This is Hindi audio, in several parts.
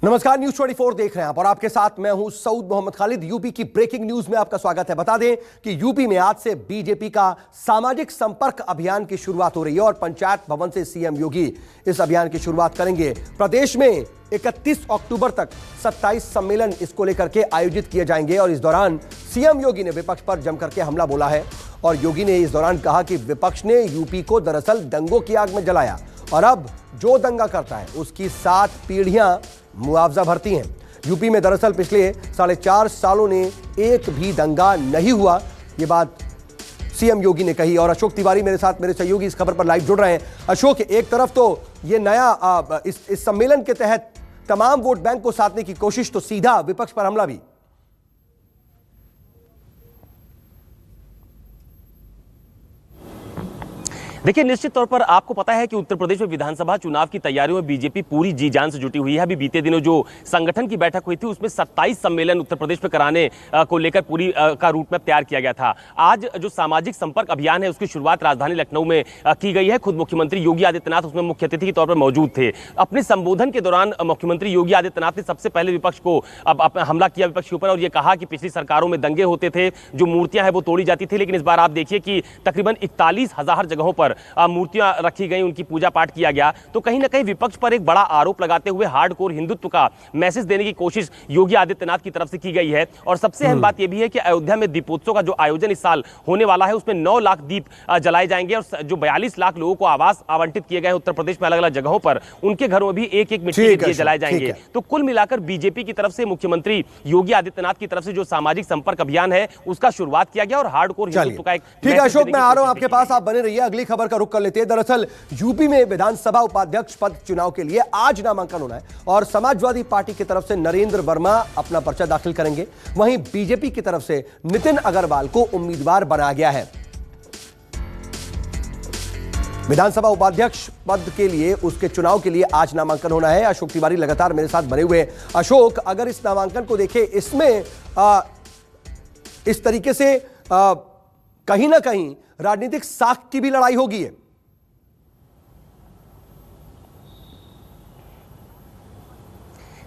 नमस्कार, न्यूज 24 देख रहे हैं आप और आपके साथ मैं हूं सऊद मोहम्मद खालिद। यूपी की ब्रेकिंग न्यूज में आपका स्वागत है। बता दें कि यूपी में आज से बीजेपी का सामाजिक संपर्क अभियान की शुरुआत हो रही है और पंचायत भवन से सीएम योगी इस अभियान की शुरुआत करेंगे। प्रदेश में 31 अक्टूबर तक 27 सम्मेलन इसको लेकर के आयोजित किए जाएंगे और इस दौरान सीएम योगी ने विपक्ष पर जमकर के हमला बोला है और योगी ने इस दौरान कहा कि विपक्ष ने यूपी को दरअसल दंगों की आग में जलाया और अब जो दंगा करता है उसकी 7 पीढ़ियां मुआवजा भरती हैं। यूपी में दरअसल पिछले 4.5 सालों ने एक भी दंगा नहीं हुआ, ये बात सीएम योगी ने कही। और अशोक तिवारी मेरे साथ, मेरे सहयोगी इस खबर पर लाइव जुड़ रहे हैं। अशोक, एक तरफ तो ये नया इस सम्मेलन के तहत तमाम वोट बैंक को साधने की कोशिश, तो सीधा विपक्ष पर हमला भी। देखिए, निश्चित तौर पर आपको पता है कि उत्तर प्रदेश में विधानसभा चुनाव की तैयारियों में बीजेपी पूरी जी जान से जुटी हुई है। अभी बीते दिनों जो संगठन की बैठक हुई थी उसमें 27 सम्मेलन उत्तर प्रदेश में कराने को लेकर पूरी का रूट मैप तैयार किया गया था। आज जो सामाजिक संपर्क अभियान है उसकी शुरुआत राजधानी लखनऊ में की गई है। खुद मुख्यमंत्री योगी आदित्यनाथ उसमें मुख्य अतिथि के तौर पर मौजूद थे। अपने संबोधन के दौरान मुख्यमंत्री योगी आदित्यनाथ ने सबसे पहले विपक्ष को हमला किया विपक्ष के ऊपर और यह कहा कि पिछली सरकारों में दंगे होते थे, जो मूर्तियां हैं वो तोड़ी जाती थी, लेकिन इस बार आप देखिए कि तकरीबन 41,000 जगहों पर मूर्तियां रखी गई, उनकी पूजा पाठ किया गया। तो कहीं ना कहीं विपक्ष पर एक बड़ा आरोप लगाते हुए हार्डकोर हिंदुत्व का मैसेज देने की कोशिश योगी आदित्यनाथ की तरफ से की गई है। और सबसे अहम बात यह भी है कि अयोध्या में दीपोत्सव का जो आयोजन इस साल होने वाला है उसमें 9 लाख दीप जलाए जाएंगे और जो 42 लाख लोगों को आवास आवंटित किए गए उत्तर प्रदेश में अलग अलग जगहों पर, उनके घरों में भी एक एक मिट्टी के दिए जलाए जाएंगे। तो कुल मिलाकर बीजेपी की तरफ से, मुख्यमंत्री योगी आदित्यनाथ की तरफ से जो सामाजिक संपर्क अभियान है उसका शुरुआत किया गया और हार्डकोर हिंदुत्व का एक। ठीक है अशोक, मैं आ रहा हूं आपके पास, आप बने रहिए। अगली खबर का रुख कर लेते हैं। दरअसल यूपी में विधानसभा उपाध्यक्ष पद चुनाव के लिए आज नामांकन होना है और समाजवादी पार्टी की तरफ से नरेंद्र वर्मा अपना पर्चा दाखिल करेंगे। वहीं बीजेपी की तरफ से नितिन अग्रवाल को उम्मीदवार बनाया गया है। विधानसभा उपाध्यक्ष पद के लिए, उसके चुनाव के लिए आज नामांकन होना है। अशोक तिवारी लगातार मेरे साथ बने हुए हैं। अशोक, अगर इस नामांकन को देखें, इसमें इस तरीके से कहीं ना कहीं राजनीतिक साख की भी लड़ाई होगी।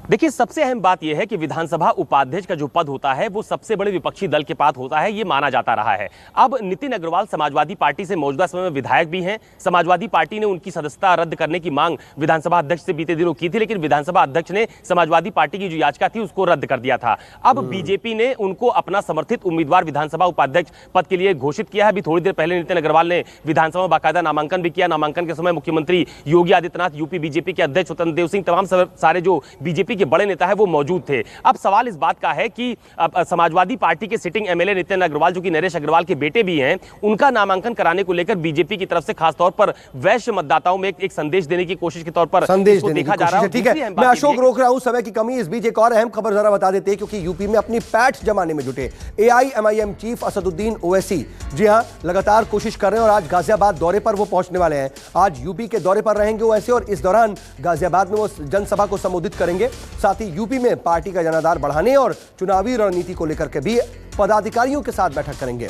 देखिए, सबसे अहम बात यह है कि विधानसभा उपाध्यक्ष का जो पद होता है वो सबसे बड़े विपक्षी दल के पास होता है, ये माना जाता रहा है। अब नितिन अग्रवाल समाजवादी पार्टी से मौजूदा समय में विधायक भी हैं। समाजवादी पार्टी ने उनकी सदस्यता रद्द करने की मांग विधानसभा अध्यक्ष से बीते दिनों की थी, लेकिन विधानसभा अध्यक्ष ने समाजवादी पार्टी की जो याचिका थी उसको रद्द कर दिया था। अब बीजेपी ने उनको अपना समर्थित उम्मीदवार विधानसभा उपाध्यक्ष पद के लिए घोषित किया है। अभी थोड़ी देर पहले नितिन अग्रवाल ने विधानसभा में बाकायदा नामांकन भी किया। नामांकन के समय मुख्यमंत्री योगी आदित्यनाथ, यूपी बीजेपी के अध्यक्ष स्वतंत्र देव सिंह, तमाम सारे जो बीजेपी के बड़े नेता है वो मौजूद थे। अब सवाल इस बात का है कि समाजवादी पार्टी के सिटिंग एमएलए नितिन अग्रवाल, जो कि नरेश अग्रवाल के बेटे भी हैं, उनका नामांकन कराने को लेकर बीजेपी की तरफ से खासतौर पर वैश्य मतदाताओं में एक संदेश देने की कोशिश के तौर पर संदेश देखा जा रहा है। ठीक है, मैं अशोक रोक रहा हूं, समय की कमी। इस बीच एक और अहम खबर जरा बता देते हैं, क्योंकि यूपी में अपनी पैठ जमाने में जुटे एआईएमआईएम चीफ असदुद्दीन ओवैसी, जी हां, लगातार कोशिश कर रहे हैं और आज गाजियाबाद दौरे पर वो पहुंचने वाले हैं। आज यूपी के दौरे पर रहेंगे ओवैसी और इस दौरान गाजियाबाद में वो जनसभा को संबोधित करेंगे। साथ ही यूपी में पार्टी का जनाधार बढ़ाने और चुनावी रणनीति को लेकर के भी पदाधिकारियों के साथ बैठक करेंगे।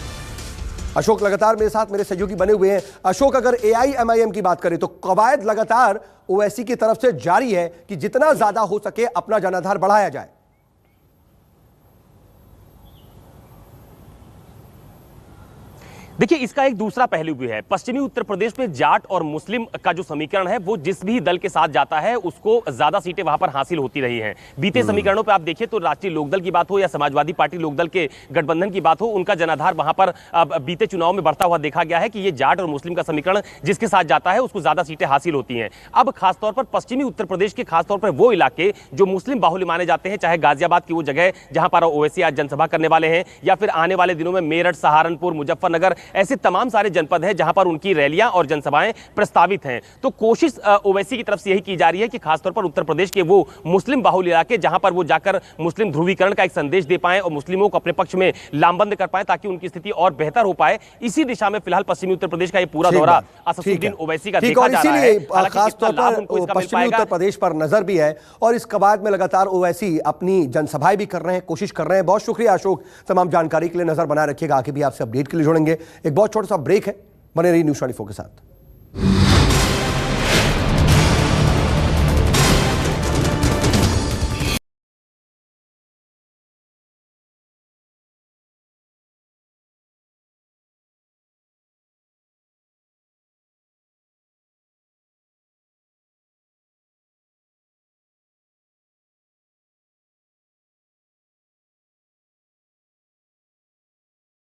अशोक लगातार मेरे साथ, मेरे सहयोगी बने हुए हैं। अशोक, अगर एआईएमआईएम की बात करें तो कवायद लगातार ओवैसी की तरफ से जारी है कि जितना ज्यादा हो सके अपना जनाधार बढ़ाया जाए। देखिए, इसका एक दूसरा पहलू भी है। पश्चिमी उत्तर प्रदेश में जाट और मुस्लिम का जो समीकरण है वो जिस भी दल के साथ जाता है उसको ज्यादा सीटें वहां पर हासिल होती रही हैं। बीते समीकरणों पे आप देखिए तो राष्ट्रीय लोकदल की बात हो या समाजवादी पार्टी लोकदल के गठबंधन की बात हो, उनका जनाधार वहां पर बीते चुनाव में बढ़ता हुआ देखा गया है कि ये जाट और मुस्लिम का समीकरण जिसके साथ जाता है उसको ज्यादा सीटें हासिल होती हैं। अब खासतौर पर पश्चिमी उत्तर प्रदेश के खासतौर पर वो इलाके जो मुस्लिम बाहुल्य माने जाते हैं, चाहे गाजियाबाद की वो जगह जहां पर ओवैसी आज जनसभा करने वाले हैं, या फिर आने वाले दिनों में मेरठ, सहारनपुर, मुजफ्फरनगर, ऐसे तमाम सारे जनपद हैं जहां पर उनकी रैलियां और जनसभाएं प्रस्तावित हैं। तो कोशिश ओवैसी की तरफ से यही की जा रही है कि खासतौर पर उत्तर प्रदेश के वो मुस्लिम बाहुल्य इलाके जहां पर वो जाकर मुस्लिम ध्रुवीकरण का एक संदेश दे पाएं और मुस्लिमों को अपने पक्ष में लामबंद कर पाएं ताकि उनकी स्थिति और बेहतर हो पाए। इसी दिशा में फिलहाल पश्चिमी उत्तर प्रदेश का ये पूरा दौरा असदुद्दीन ओवैसी का देखा जा रहा है। खासतौर पर पश्चिमी उत्तर प्रदेश पर नजर भी है और इस कवायद में लगातार ओवैसी अपनी जनसभाएं भी कर रहे हैं, कोशिश कर रहे हैं। बहुत शुक्रिया अशोक, तमाम जानकारी के लिए। नजर बनाए रखिएगा, आगे भी आपसे अपडेट के लिए जुड़ेंगे। एक बहुत छोटा सा ब्रेक है, बने रहिए न्यूज़ 24 के साथ।